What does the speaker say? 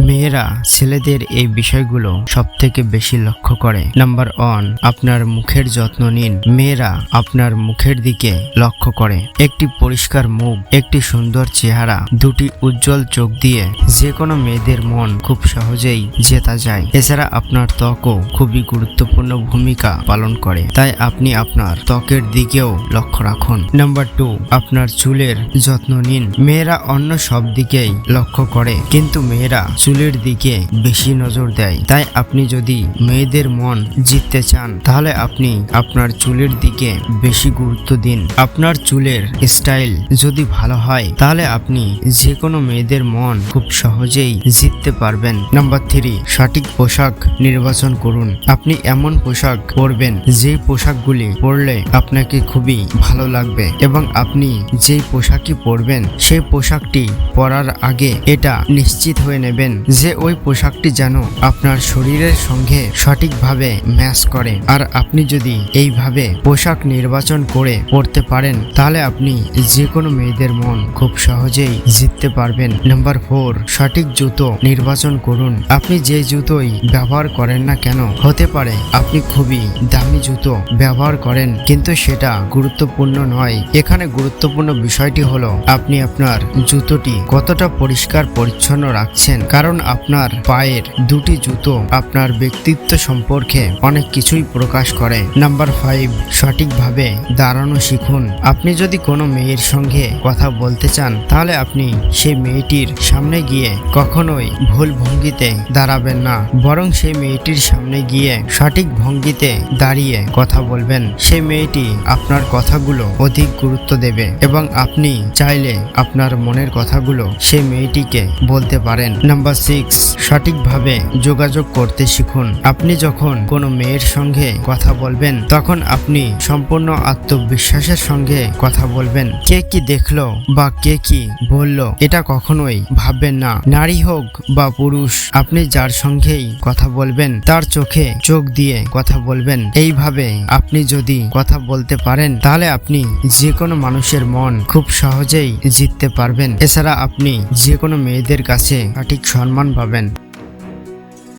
মেয়েরা ছেলেদের এই বিষয়গুলো সবথেকে বেশি লক্ষ্য করে। নাম্বার 1, আপনার মুখের যত্ন নিন। মেয়েরা আপনার মুখের দিকে লক্ষ্য করে। একটি পরিষ্কার মুখ, একটি সুন্দর চেহারা, দুটি উজ্জ্বল চোখ দিয়ে যে কোনো মেয়েদের মন খুব সহজেই জেতা যায়। এছাড়া আপনার ত্বকও খুবই গুরুত্বপূর্ণ ভূমিকা পালন করে, তাই আপনি আপনার ত্বকের দিকেও লক্ষ্য রাখুন। নাম্বার 2, আপনার চুলের যত্ন নিন। মেয়েরা অন্য সব দিকেই লক্ষ্য করে, কিন্তু মেয়েরা চুলের দিকে বেশি নজর দেয়। তাই আপনি যদি মেয়েদের মন জিততে চান, তাহলে আপনি আপনার চুলের দিকে বেশি গুরুত্ব দিন। আপনার চুলের স্টাইল যদি ভালো হয়, তাহলে আপনি যে কোনো মেয়েদের মন খুব সহজেই জিততে পারবেন। নাম্বার 3, সঠিক পোশাক নির্বাচন করুন। আপনি এমন পোশাক পরবেন যে পোশাকগুলি পরলে আপনাকে খুবই ভালো লাগবে, এবং আপনি যেই পোশাকই পরবেন সেই পোশাকটি পরার আগে এটা নিশ্চিত হয়ে নেবেন যে ওই পোশাকটি যেন আপনার শরীরের সঙ্গে সঠিকভাবে ম্যাচ করে। আর আপনি যদি এইভাবে পোশাক নির্বাচন করে পরতে পারেন, তাহলে আপনি যে কোনো মেয়েদের মন খুব সহজেই জিততে পারবেন। নাম্বার 4, সঠিক জুতো নির্বাচন করুন। আপনি যে জুতোই ব্যবহার করেন না কেন, হতে পারে আপনি খুবই দামি জুতো ব্যবহার করেন, কিন্তু সেটা গুরুত্বপূর্ণ নয়। এখানে গুরুত্বপূর্ণ বিষয়টি হলো আপনি আপনার জুতোটি কতটা পরিষ্কার পরিচ্ছন্ন রাখছেন, কারণ আপনার পায়ের দুটি জুতো আপনার ব্যক্তিত্ব সম্পর্কে অনেক কিছুই প্রকাশ করে। নাম্বার 5, সঠিকভাবে দাঁড়ানো শিখুন। আপনি যদি কোনো মেয়ের সঙ্গে কথা বলতে চান, তাহলে আপনি সেই মেয়েটির সামনে গিয়ে কখনোই ভুল ভঙ্গিতে দাঁড়াবেন না, বরং সেই মেয়েটির সামনে গিয়ে সঠিক ভঙ্গিতে দাঁড়িয়ে কথা বলবেন। সেই মেয়েটি আপনার কথাগুলো অধিক গুরুত্ব দেবে, এবং আপনি চাইলে আপনার মনের কথাগুলো সেই মেয়েটিকে বলতে পারেন। নাম্বার 6, সঠিকভাবে যোগাযোগ করতে শিখুন। আপনি যখন কোনো মেয়ের সঙ্গে কথা বলবেন, তখন আপনি সম্পূর্ণ আত্মবিশ্বাসের সঙ্গে কথা বলবেন। কে কি দেখলো বা কে কি বললো এটা কখনোই ভাববেন না। নারী হোক বা পুরুষ, আপনি যার সঙ্গেই কথা বলবেন তার চোখে চোখ দিয়ে কথা বলবেন। এইভাবে আপনি যদি কথা বলতে পারেন, তাহলে আপনি যে কোনো মানুষের মন খুব সহজেই জিততে পারবেন। এছাড়া আপনি যে কোনো মেয়েদের কাছে সঠিক সম্মান পাবেন।